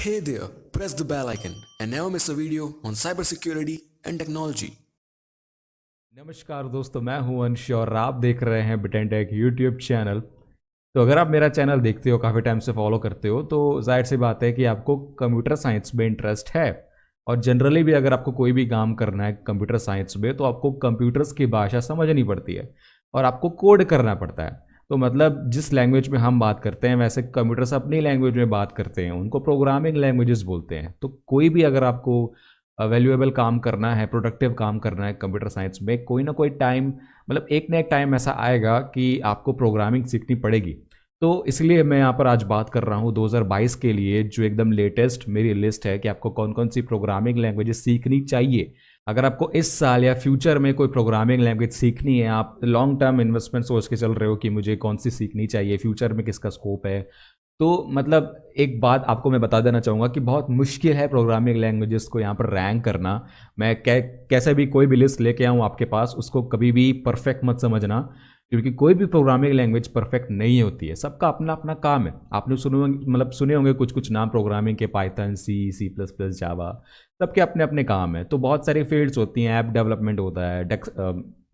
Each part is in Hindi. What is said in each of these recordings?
Hey there, press the bell icon and never miss a video on cybersecurity and technology. नमस्कार दोस्तों, मैं हूं अंश और आप देख रहे हैं बिटेनटेक यूट्यूब चैनल। तो अगर आप मेरा चैनल देखते हो, काफ़ी टाइम से फॉलो करते हो, तो जाहिर सी बात है कि आपको कंप्यूटर साइंस में इंटरेस्ट है। और जनरली भी अगर आपको कोई भी काम करना है कंप्यूटर साइंस में, तो आपको कंप्यूटर्स की भाषा समझनी पड़ती है और आपको कोड करना पड़ता है। तो मतलब जिस लैंग्वेज में हम बात करते हैं, वैसे कंप्यूटर्स अपनी लैंग्वेज में बात करते हैं, उनको प्रोग्रामिंग लैंग्वेजेस बोलते हैं। तो कोई भी अगर आपको वैल्यूएबल काम करना है, प्रोडक्टिव काम करना है कंप्यूटर साइंस में, कोई ना कोई टाइम, मतलब एक ना एक टाइम ऐसा आएगा कि आपको प्रोग्रामिंग सीखनी पड़ेगी। तो इसलिए मैं यहाँ पर आज बात कर रहा हूँ 2022 के लिए जो एकदम लेटेस्ट मेरी लिस्ट है कि आपको कौन कौन सी प्रोग्रामिंग लैंग्वेजेस सीखनी चाहिए। अगर आपको इस साल या फ्यूचर में कोई प्रोग्रामिंग लैंग्वेज सीखनी है, आप लॉन्ग टर्म इन्वेस्टमेंट सोच के चल रहे हो कि मुझे कौन सी सीखनी चाहिए, फ्यूचर में किसका स्कोप है, तो मतलब एक बात आपको मैं बता देना चाहूँगा कि बहुत मुश्किल है प्रोग्रामिंग लैंग्वेजेस को यहाँ पर रैंक करना। मैं कैसे भी कोई भी लिस्ट लेके आऊँ आपके पास, उसको कभी भी परफेक्ट मत समझना, क्योंकि कोई भी प्रोग्रामिंग लैंग्वेज परफेक्ट नहीं होती है। सबका अपना अपना काम है। आपने सुने होंगे कुछ कुछ नाम प्रोग्रामिंग के, पाइथन, सी प्लस प्लस, जावा, सबके अपने अपने काम है। तो बहुत सारी फील्ड्स होती हैं, ऐप डेवलपमेंट होता है,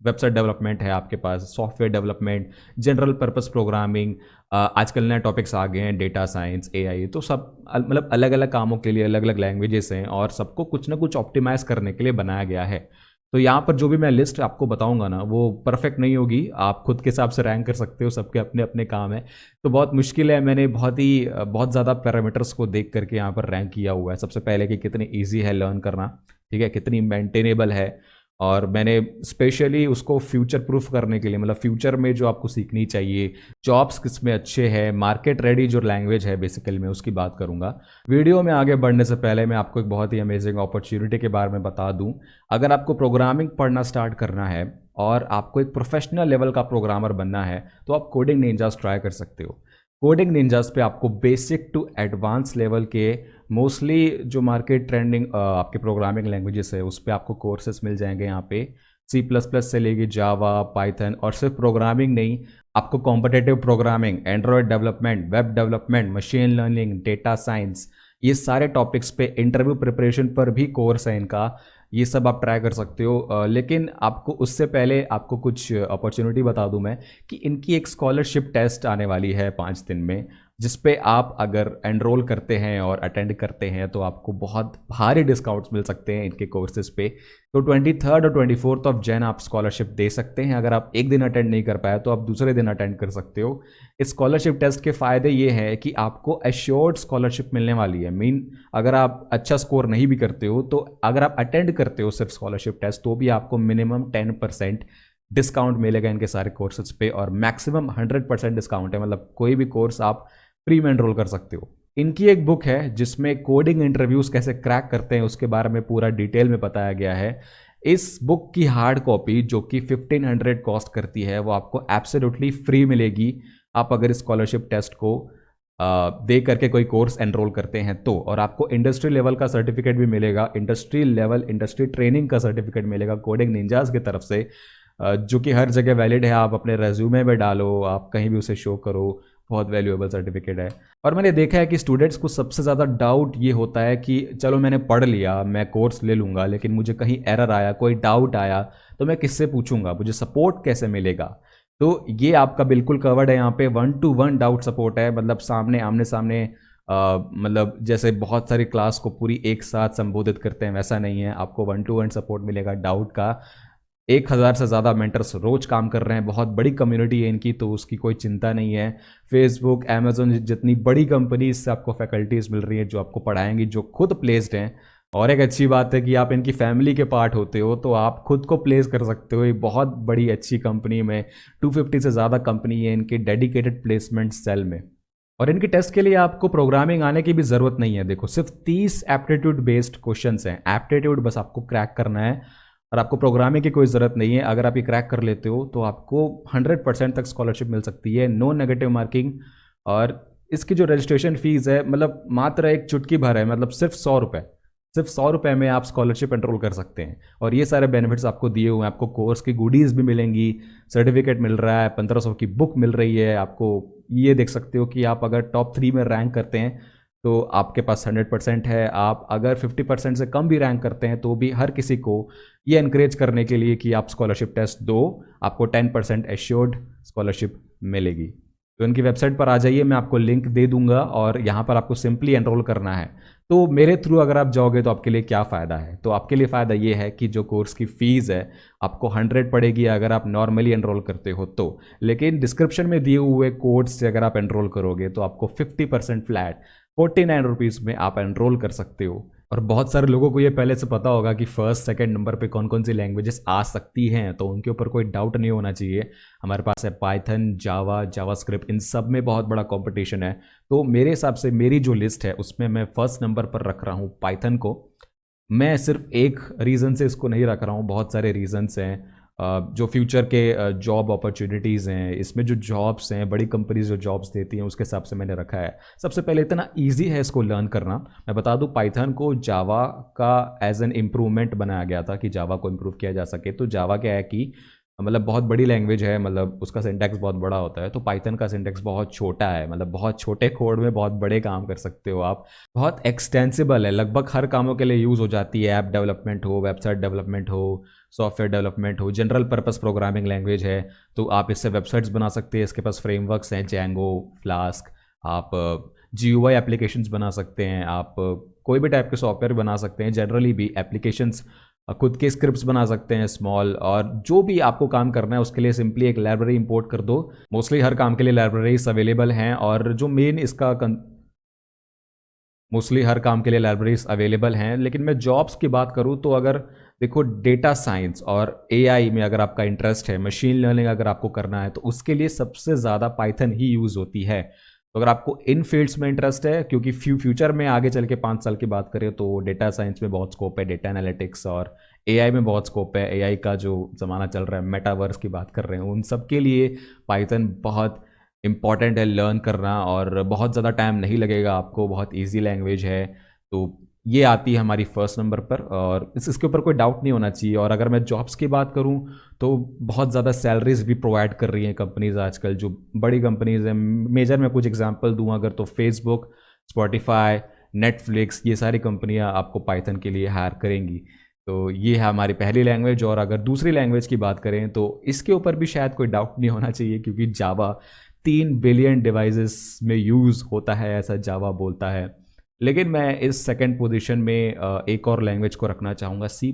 वेबसाइट डेवलपमेंट है आपके पास, software development, general purpose programming, आजकल नए टॉपिक्स आ गए हैं, डेटा साइंस, एआई। तो सब मतलब अलग अलग कामों के लिए अलग अलग लैंग्वेजेस हैं और सबको कुछ ना कुछ ऑप्टिमाइज करने के लिए बनाया गया है। तो यहाँ पर जो भी मैं लिस्ट आपको बताऊंगा ना, वो परफेक्ट नहीं होगी, आप खुद के हिसाब से रैंक कर सकते हो, सबके अपने अपने काम है। तो बहुत मुश्किल है, मैंने बहुत ज़्यादा पैरामीटर्स को देख करके यहाँ पर रैंक किया हुआ है। सबसे पहले कि कितनी ईजी है लर्न करना, ठीक है, कितनी मेंटेनेबल है, और मैंने स्पेशली उसको फ्यूचर प्रूफ करने के लिए, मतलब फ्यूचर में जो आपको सीखनी चाहिए, जॉब्स किस में अच्छे हैं, मार्केट रेडी जो लैंग्वेज है बेसिकली, मैं उसकी बात करूंगा। वीडियो में आगे बढ़ने से पहले मैं आपको एक बहुत ही अमेजिंग अपॉर्चुनिटी के बारे में बता दूं। अगर आपको प्रोग्रामिंग पढ़ना स्टार्ट करना है और आपको एक प्रोफेशनल लेवल का प्रोग्रामर बनना है, तो आप कोडिंग निंजास ट्राई कर सकते हो। कोडिंग निंजास पे आपको बेसिक टू एडवांस लेवल के मोस्टली जो मार्केट ट्रेंडिंग आपके प्रोग्रामिंग लैंग्वेजेस है, उस पर आपको कोर्सेस मिल जाएंगे। यहाँ पे सी प्लस प्लस से लेके जावा, पाइथन, और सिर्फ प्रोग्रामिंग नहीं, आपको competitive programming, Android development, web development, machine learning, data science, ये सारे टॉपिक्स पे इंटरव्यू प्रिपरेशन पर भी कोर्स है इनका। ये सब आप ट्राई कर सकते हो। लेकिन आपको उससे पहले आपको कुछ अपॉर्चुनिटी बता दूं मैं, कि इनकी एक स्कॉलरशिप टेस्ट आने वाली है 5 दिन में, जिस पे आप अगर एनरोल करते हैं और अटेंड करते हैं, तो आपको बहुत भारी डिस्काउंट्स मिल सकते हैं इनके कोर्सेज पे। तो 23 और 24 ऑफ जैन आप स्कॉलरशिप दे सकते हैं। अगर आप एक दिन अटेंड नहीं कर पाए, तो आप दूसरे दिन अटेंड कर सकते हो। इस स्कॉलरशिप टेस्ट के फ़ायदे ये हैं कि आपको एश्योर्ड स्कॉलरशिप मिलने वाली है। मीन अगर आप अच्छा स्कोर नहीं भी करते हो, तो अगर आप अटेंड करते हो सिर्फ स्कॉलरशिप टेस्ट, तो भी आपको मिनिमम 10% डिस्काउंट मिलेगा इनके सारे कोर्सेज पे, और मैक्सिमम 100% डिस्काउंट है। मतलब कोई भी कोर्स आप फ्री में एनरोल कर सकते हो। इनकी एक बुक है जिसमें कोडिंग इंटरव्यूज कैसे क्रैक करते हैं उसके बारे में पूरा डिटेल में बताया गया है। इस बुक की हार्ड कॉपी, जो कि 1500 कॉस्ट करती है, वो आपको एब्सोल्युटली फ्री मिलेगी, आप अगर इस स्कॉलरशिप टेस्ट को दे करके कोई कोर्स एनरोल करते हैं तो। और आपको इंडस्ट्री लेवल का सर्टिफिकेट भी मिलेगा, इंडस्ट्री लेवल इंडस्ट्री ट्रेनिंग का सर्टिफिकेट मिलेगा कोडिंग निंजास की तरफ से, जो कि हर जगह वैलिड है। आप अपने रेज्यूमे में डालो, आप कहीं भी उसे शो करो, बहुत वैल्यूएबल सर्टिफिकेट है। और मैंने देखा है कि स्टूडेंट्स को सबसे ज़्यादा डाउट ये होता है कि चलो मैंने पढ़ लिया, मैं कोर्स ले लूँगा, लेकिन मुझे कहीं एरर आया, कोई डाउट आया, तो मैं किससे पूछूंगा, मुझे सपोर्ट कैसे मिलेगा। तो ये आपका बिल्कुल कवर्ड है। यहाँ पे 1-to-1 डाउट सपोर्ट है, मतलब सामने आमने सामने, मतलब जैसे बहुत सारी क्लास को पूरी एक साथ संबोधित करते हैं, वैसा नहीं है। आपको 1-to-1 सपोर्ट मिलेगा डाउट का। 1000 से ज़्यादा मेंटर्स रोज काम कर रहे हैं, बहुत बड़ी कम्युनिटी है इनकी, तो उसकी कोई चिंता नहीं है। फेसबुक, अमेजोन जितनी बड़ी कंपनीज से आपको फैकल्टीज मिल रही है जो आपको पढ़ाएंगी, जो खुद प्लेस्ड हैं। और एक अच्छी बात है कि आप इनकी फैमिली के पार्ट होते हो, तो आप खुद को प्लेस कर सकते हो। ये बहुत बड़ी अच्छी कंपनी में 250 से ज़्यादा कंपनी है इनके डेडिकेटेड प्लेसमेंट सेल में। और इनके टेस्ट के लिए आपको प्रोग्रामिंग आने की भी ज़रूरत नहीं है। देखो, सिर्फ 30 एप्टीट्यूड बेस्ड क्वेश्चंस हैं, एप्टीट्यूड बस आपको क्रैक करना है, और आपको प्रोग्रामिंग की कोई ज़रूरत नहीं है। अगर आप ये क्रैक कर लेते हो, तो आपको 100% तक स्कॉलरशिप मिल सकती है, नो नेगेटिव मार्किंग। और इसकी जो रजिस्ट्रेशन फीस है, मतलब मात्र एक चुटकी भर है, मतलब सिर्फ 100 रुपये, सिर्फ 100 रुपये में आप स्कॉलरशिप एनरोल कर सकते हैं। और ये सारे बेनिफिट्स आपको दिए हुए हैं। आपको कोर्स की गुडीज़ भी मिलेंगी, सर्टिफिकेट मिल रहा है, 1500 की बुक मिल रही है आपको। ये देख सकते हो कि आप अगर टॉप 3 में रैंक करते हैं, तो आपके पास 100% है। आप अगर 50% से कम भी रैंक करते हैं तो भी हर किसी को ये इनक्रेज करने के लिए कि आप स्कॉलरशिप टेस्ट दो, आपको 10% एश्योर्ड स्कॉलरशिप मिलेगी। तो इनकी वेबसाइट पर आ जाइए, मैं आपको लिंक दे दूंगा और यहाँ पर आपको सिंपली एनरोल करना है। तो मेरे थ्रू अगर आप जाओगे तो आपके लिए क्या फ़ायदा है? तो आपके लिए फ़ायदा ये है कि जो कोर्स की फ़ीस है आपको 100 पड़ेगी अगर आप नॉर्मली एनरोल करते हो तो, लेकिन डिस्क्रिप्शन में दिए हुए कोड्स से अगर आप एनरोल करोगे तो आपको 50% फ्लैट 49 रुपीज़ में आप एनरोल कर सकते हो। और बहुत सारे लोगों को ये पहले से पता होगा कि फर्स्ट सेकंड नंबर पे कौन कौन सी लैंग्वेजेस आ सकती हैं, तो उनके ऊपर कोई डाउट नहीं होना चाहिए। हमारे पास है पाइथन, जावा, जावास्क्रिप्ट, इन सब में बहुत बड़ा कंपटीशन है। तो मेरे हिसाब से मेरी जो लिस्ट है उसमें मैं फर्स्ट नंबर पर रख रहा हूँ पाइथन को। मैं सिर्फ एक रीज़न से इसको नहीं रख रहा हूँ, बहुत सारे रीजंस हैं। जो फ्यूचर के जॉब अपॉर्चुनिटीज़ हैं, इसमें जो जॉब्स हैं, बड़ी कंपनीज जो जॉब्स देती हैं उसके हिसाब से मैंने रखा है। सबसे पहले इतना इजी है इसको लर्न करना। मैं बता दूं, पाइथन को जावा का एज एन इम्प्रूवमेंट बनाया गया था कि जावा को इम्प्रूव किया जा सके। तो जावा क्या है कि मतलब बहुत बड़ी लैंग्वेज है, मतलब उसका सिंटैक्स बहुत बड़ा होता है। तो पाइथन का सिंटैक्स बहुत छोटा है, मतलब बहुत छोटे कोड में बहुत बड़े काम कर सकते हो आप। बहुत एक्सटेंसिबल है, लगभग हर कामों के लिए यूज़ हो जाती है। ऐप डेवलपमेंट हो, वेबसाइट डेवलपमेंट हो, सॉफ्टवेयर डेवलपमेंट हो, जनरल पर्पस प्रोग्रामिंग लैंग्वेज है। तो आप इससे वेबसाइट्स बना सकते हैं। इसके पास फ्रेमवर्क्स हैं, जैंगो, फ्लास्क। आप GUI एप्लीकेशंस बना सकते हैं, आप कोई भी टाइप के सॉफ्टवेयर बना सकते हैं। जनरली भी एप्लीकेशंस खुद के स्क्रिप्ट्स बना सकते हैं स्मॉल, और जो भी आपको काम करना है उसके लिए सिंपली एक लाइब्रेरी इंपोर्ट कर दो। मोस्टली हर काम के लिए लाइब्रेरीज अवेलेबल हैं, और जो मेन इसका मोस्टली हर काम के लिए लाइब्रेरीज अवेलेबल हैं। लेकिन मैं जॉब्स की बात करूं तो अगर देखो, डेटा साइंस और AI में अगर आपका इंटरेस्ट है, मशीन लर्निंग अगर आपको करना है, तो उसके लिए सबसे ज़्यादा पाइथन ही यूज़ होती है। तो अगर आपको इन फील्ड्स में इंटरेस्ट है, क्योंकि फ्यूचर में आगे चल के 5 साल की बात करें तो डेटा साइंस में बहुत स्कोप है, डेटा एनालिटिक्स और AI में बहुत स्कोप है। AI का जो ज़माना चल रहा है, मेटावर्स की बात कर रहे हैं, उन सब के लिए पाइथन बहुत इम्पॉर्टेंट है लर्न करना, और बहुत ज़्यादा टाइम नहीं लगेगा आपको, बहुत ईजी लैंग्वेज है। तो ये आती है हमारी फर्स्ट नंबर पर, और इसके ऊपर कोई डाउट नहीं होना चाहिए। और अगर मैं जॉब्स की बात करूं तो बहुत ज़्यादा सैलरीज भी प्रोवाइड कर रही हैं कंपनीज आजकल, जो बड़ी कंपनीज हैं। मेजर मैं कुछ एग्जांपल दूं अगर, तो फेसबुक, स्पॉटिफाई, नेटफ्लिक्स, ये सारी कंपनियां आपको पाइथन के लिए हायर करेंगी। तो ये है हमारी पहली लैंग्वेज। और अगर दूसरी लैंग्वेज की बात करें तो इसके ऊपर भी शायद कोई डाउट नहीं होना चाहिए, क्योंकि जावा 3 बिलियन डिवाइसेस में यूज़ होता है, ऐसा जावा बोलता है। लेकिन मैं इस सेकंड पोजीशन में एक और लैंग्वेज को रखना चाहूँगा, C++।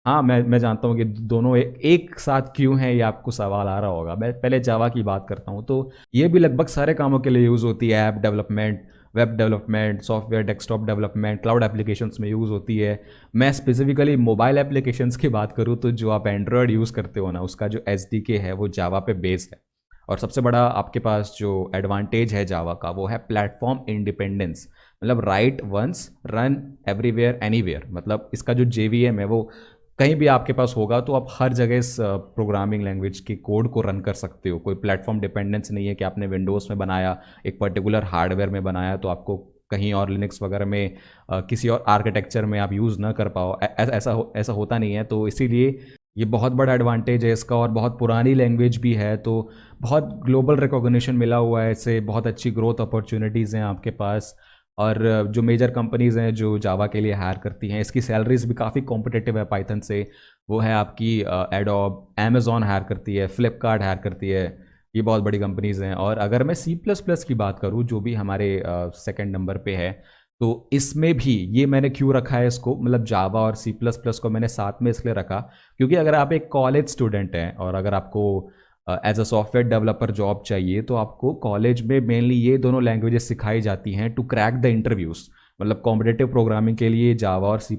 हाँ, मैं जानता हूँ कि दोनों एक साथ क्यों हैं, ये आपको सवाल आ रहा होगा। मैं पहले जावा की बात करता हूँ। तो ये भी लगभग सारे कामों के लिए यूज़ होती है। App development, web development, software desktop development, cloud applications में यूज़ होती है। मैं स्पेसिफिकली मोबाइल एप्लीकेशंस की बात करूँ तो जो आप एंड्रॉयड यूज़ करते हो ना, उसका जो SDK है वो जावा पे बेस्ड है। और सबसे बड़ा आपके पास जो एडवांटेज है जावा का, वो है प्लेटफॉर्म इंडिपेंडेंस। मतलब write once, run everywhere anywhere. मतलब इसका जो JVM है वो कहीं भी आपके पास होगा, तो आप हर जगह इस प्रोग्रामिंग लैंग्वेज के कोड को रन कर सकते हो। कोई प्लेटफॉर्म डिपेंडेंस नहीं है कि आपने विंडोज़ में बनाया, एक पर्टिकुलर हार्डवेयर में बनाया, तो आपको कहीं और लिनक्स वगैरह में किसी और आर्किटेक्चर में आप यूज़ ना कर पाओ। ऐसा होता नहीं है। तो इसीलिए ये बहुत बड़ा एडवांटेज है इसका। और बहुत पुरानी लैंग्वेज भी है, तो बहुत ग्लोबल रिकॉग्निशन मिला हुआ है इससे, बहुत अच्छी ग्रोथ अपॉर्चुनिटीज़ हैं आपके पास। और जो मेजर कंपनीज़ हैं जो जावा के लिए हायर करती हैं, इसकी सैलरीज भी काफ़ी कॉम्पिटिटिव है पाइथन से। वो है आपकी एडोब, अमेजॉन हायर करती है, फ्लिपकार्ट हायर करती है। ये बहुत बड़ी कंपनीज़ हैं। और अगर मैं C++ की बात करूँ, जो भी हमारे सेकंड नंबर पे है, तो इसमें भी ये मैंने क्यों रखा है इसको, मतलब जावा और C++ को मैंने साथ में इसलिए रखा क्योंकि अगर आप एक कॉलेज स्टूडेंट हैं और अगर आपको as a software developer job चाहिए, तो आपको कॉलेज में मेनली ये दोनों लैंग्वेजेस सिखाई जाती हैं टू क्रैक द इंटरव्यूज़। मतलब कॉम्पिटिटिव प्रोग्रामिंग के लिए जावा और C++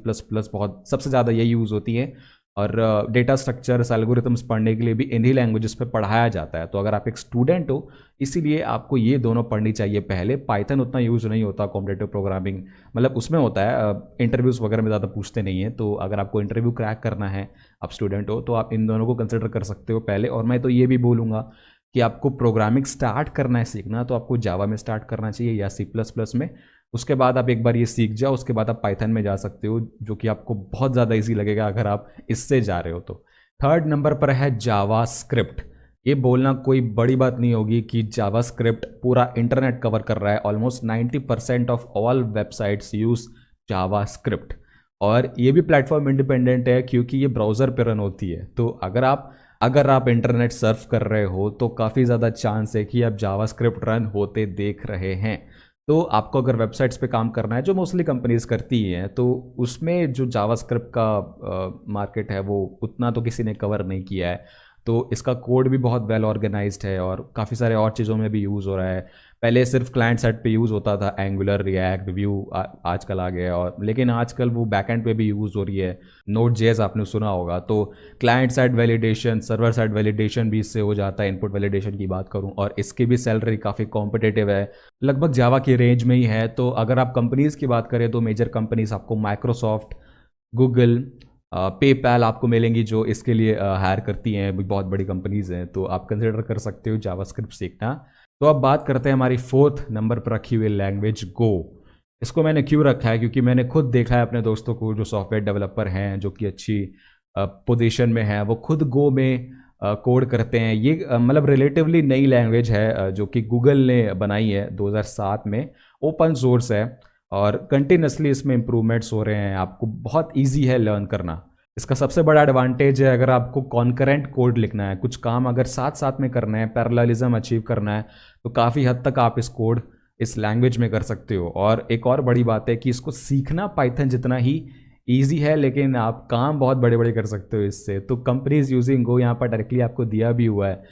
बहुत सबसे ज़्यादा यही यूज़ होती है। और डेटा स्ट्रक्चर्स, एल्गोरिथम्स पढ़ने के लिए भी इन्हीं लैंग्वेजेस पे पढ़ाया जाता है। तो अगर आप एक स्टूडेंट हो, इसीलिए आपको ये दोनों पढ़नी चाहिए पहले। पाइथन उतना यूज़ नहीं होता कॉम्पिटिटिव प्रोग्रामिंग, मतलब उसमें होता है, इंटरव्यूज़ वगैरह में ज़्यादा पूछते नहीं हैं। तो अगर आपको इंटरव्यू क्रैक करना है, आप स्टूडेंट हो, तो आप इन दोनों को कंसिडर कर सकते हो पहले। और मैं तो ये भी बोलूँगा कि आपको प्रोग्रामिंग स्टार्ट करना है सीखना, तो आपको जावा में स्टार्ट करना चाहिए या C++ में। उसके बाद आप एक बार ये सीख जाओ, उसके बाद आप पाइथन में जा सकते हो, जो कि आपको बहुत ज़्यादा इजी लगेगा अगर आप इससे जा रहे हो तो। थर्ड नंबर पर है जावा स्क्रिप्ट। ये बोलना कोई बड़ी बात नहीं होगी कि जावास्क्रिप्ट पूरा इंटरनेट कवर कर रहा है। Almost 90% of all websites use JavaScript. और ये भी प्लेटफॉर्म इंडिपेंडेंट है क्योंकि ये ब्राउज़र पे रन होती है। तो अगर आप इंटरनेट सर्फ कर रहे हो तो काफ़ी ज़्यादा चांस है कि आप जावास्क्रिप्ट रन होते देख रहे हैं। तो आपको अगर वेबसाइट्स पे काम करना है, जो मोस्टली कंपनीज करती हैं, तो उसमें जो जावास्क्रिप्ट का मार्केट है वो उतना तो किसी ने कवर नहीं किया है। तो इसका कोड भी बहुत वेल ऑर्गेनाइज्ड है और काफ़ी सारे और चीज़ों में भी यूज़ हो रहा है। पहले सिर्फ क्लाइंट साइड पे यूज़ होता था, एंगुलर, रिएक्ट, व्यू आजकल आ गया, और लेकिन आजकल वो बैकएंड पे भी यूज़ हो रही है। नोड जेएस आपने सुना होगा। तो client side validation, server side validation भी इससे हो जाता है। इनपुट वैलिडेशन की बात करूं, और इसकी भी सैलरी काफ़ी कॉम्पिटिटिव है, लगभग जावा की रेंज में ही है। तो अगर आप कंपनीज़ की बात करें तो मेजर कंपनीज आपको माइक्रोसॉफ्ट, गूगल, पेपैल आपको मिलेंगी जो इसके लिए हायर करती हैं, भी बहुत बड़ी कंपनीज़ हैं। तो आप कंसिडर कर सकते हो जावास्क्रिप्ट सीखना। तो अब बात करते हैं हमारी 4th नंबर पर रखी हुई लैंग्वेज, गो। इसको मैंने क्यों रखा है, क्योंकि मैंने खुद देखा है अपने दोस्तों को जो सॉफ्टवेयर डेवलपर हैं, जो कि अच्छी पोजीशन में हैं, वो खुद गो में कोड करते हैं। ये मतलब रिलेटिवली नई लैंग्वेज है, जो कि गूगल ने बनाई है 2007 में। ओपन सोर्स है और कंटिन्यूसली इसमें इम्प्रूवमेंट्स हो रहे हैं। आपको बहुत ईजी है लर्न करना। इसका सबसे बड़ा एडवांटेज है, अगर आपको कॉन्करेंट कोड लिखना है, कुछ काम अगर साथ साथ में करना है, पैरेललिज्म अचीव करना है, तो काफ़ी हद तक आप इस लैंग्वेज में कर सकते हो। और एक और बड़ी बात है कि इसको सीखना पाइथन जितना ही ईजी है, लेकिन आप काम बहुत बड़े बड़े कर सकते हो इससे। तो कंपनीज यूजिंग गो, यहाँ पर डायरेक्टली आपको दिया भी हुआ है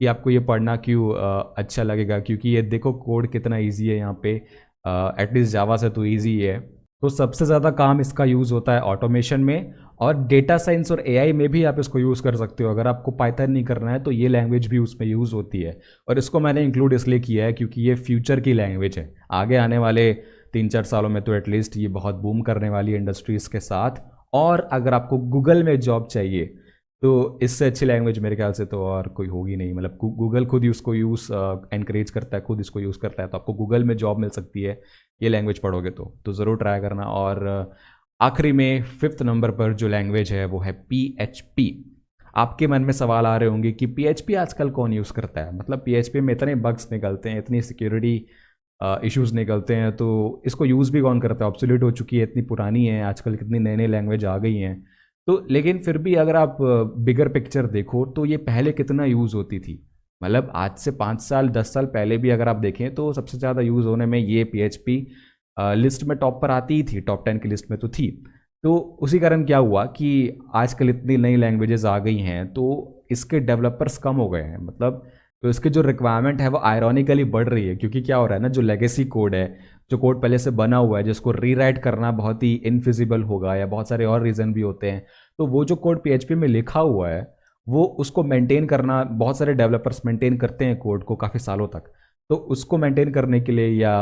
कि आपको ये पढ़ना क्यों अच्छा लगेगा, क्योंकि ये देखो कोड कितना ईजी है यहाँ पे। एटलीस्ट जावा से तो ईजी है। तो सबसे ज़्यादा काम इसका यूज़ होता है ऑटोमेशन में, और डेटा साइंस और एआई में भी आप इसको यूज़ कर सकते हो। अगर आपको पाइथन नहीं करना है तो ये लैंग्वेज भी उसमें यूज़ होती है। और इसको मैंने इंक्लूड इसलिए किया है क्योंकि ये फ्यूचर की लैंग्वेज है। आगे आने वाले 3-4 सालों में तो एटलीस्ट ये बहुत बूम करने वाली है इंडस्ट्रीज़ के साथ। और अगर आपको गूगल में जॉब चाहिए तो इससे अच्छी लैंग्वेज मेरे ख्याल से तो और कोई होगी नहीं। मतलब गूगल खुद ही उसको यूज़ एनकरेज करता है, खुद इसको यूज़ करता है। तो आपको गूगल में जॉब मिल सकती है ये लैंग्वेज पढ़ोगे तो ज़रूर ट्राई करना। और आखिरी में 5th नंबर पर जो लैंग्वेज है वो है PHP। आपके मन में सवाल आ रहे होंगे कि PHP आजकल कौन यूज़ करता है, मतलब PHP में इतने बग्स निकलते हैं, इतनी सिक्योरिटी इश्यूज़ निकलते हैं, तो इसको यूज़ भी कौन करता है, ऑब्सोलीट हो चुकी है, इतनी पुरानी है, आजकल कितनी नई नई लैंग्वेज आ गई हैं। तो लेकिन फिर भी अगर आप बिगर पिक्चर देखो तो ये पहले कितना यूज़ होती थी। मतलब आज से 5 साल 10 साल पहले भी अगर आप देखें तो सबसे ज़्यादा यूज़ होने में ये PHP लिस्ट में टॉप पर आती ही थी, टॉप 10 की लिस्ट में तो थी। तो उसी कारण क्या हुआ कि आजकल इतनी नई लैंग्वेजेस आ गई हैं तो इसके डेवलपर्स कम हो गए हैं। मतलब तो इसके जो रिक्वायरमेंट है वो आयरॉनिकली बढ़ रही है, क्योंकि क्या हो रहा है ना, जो लेगेसी कोड है, जो कोड पहले से बना हुआ है, जिसको रीराइट करना बहुत ही इनफिजिबल होगा, या बहुत सारे और रीज़न भी होते हैं, तो वो जो कोड PHP में लिखा हुआ है वो उसको मेंटेन करना, बहुत सारे डेवलपर्स मेंटेन करते हैं कोड को काफ़ी सालों तक। तो उसको मेंटेन करने के लिए या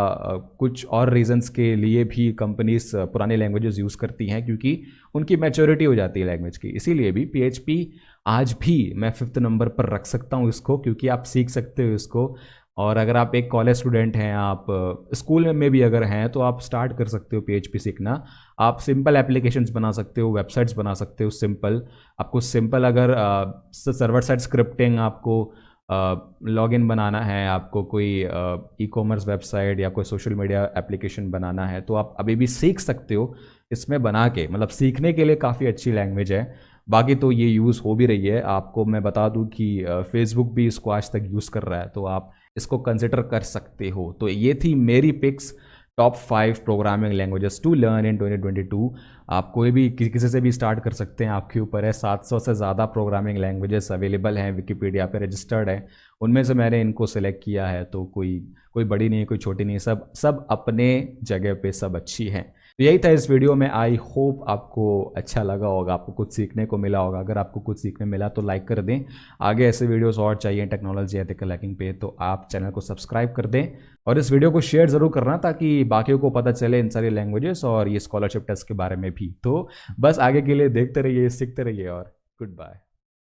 कुछ और रीजंस के लिए भी कंपनीज पुरानी लैंग्वेजेस यूज़ करती हैं, क्योंकि उनकी मैच्योरिटी हो जाती है लैंग्वेज की। इसीलिए भी PHP आज भी मैं 5th नंबर पर रख सकता हूँ इसको, क्योंकि आप सीख सकते हो इसको। और अगर आप एक कॉलेज स्टूडेंट हैं, आप स्कूल में भी अगर हैं, तो आप स्टार्ट कर सकते हो PHP सीखना। आप सिंपल एप्लीकेशंस बना सकते हो, वेबसाइट्स बना सकते हो सिंपल। आपको सिंपल अगर सर्वर साइड स्क्रिप्टिंग, आपको लॉगिन बनाना है, आपको कोई ई-कॉमर्स वेबसाइट या कोई सोशल मीडिया एप्लीकेशन बनाना है, तो आप अभी भी सीख सकते हो इसमें बना के। मतलब सीखने के लिए काफ़ी अच्छी लैंग्वेज है। बाकी तो ये यूज़ हो भी रही है। आपको मैं बता दूं कि फेसबुक भी इसको आज तक यूज़ कर रहा है, तो आप इसको कंसिडर कर सकते हो। तो ये थी मेरी picks, top 5 programming languages to learn in 2022। आप कोई भी किसी से भी स्टार्ट कर सकते हैं, आपके ऊपर है। 700 से ज़्यादा प्रोग्रामिंग लैंग्वेजेस अवेलेबल हैं, विकिपीडिया पे रजिस्टर्ड है। उनमें से मैंने इनको सेलेक्ट किया है। तो कोई बड़ी नहीं है, कोई छोटी नहीं है, सब अपने जगह पे सब अच्छी हैं। तो यही था इस वीडियो में। आई होप आपको अच्छा लगा होगा, आपको कुछ सीखने को मिला होगा। अगर आपको कुछ सीखने मिला तो लाइक कर दें। आगे ऐसे वीडियोस और चाहिए टेक्नोलॉजी एथिकल हैकिंग पे, तो आप चैनल को सब्सक्राइब कर दें और इस वीडियो को शेयर ज़रूर करना, ताकि बाकियों को पता चले इन सारी लैंग्वेजेस और ये स्कॉलरशिप टेस्ट के बारे में भी। तो बस आगे के लिए देखते रहिए, सीखते रहिए और गुड बाय।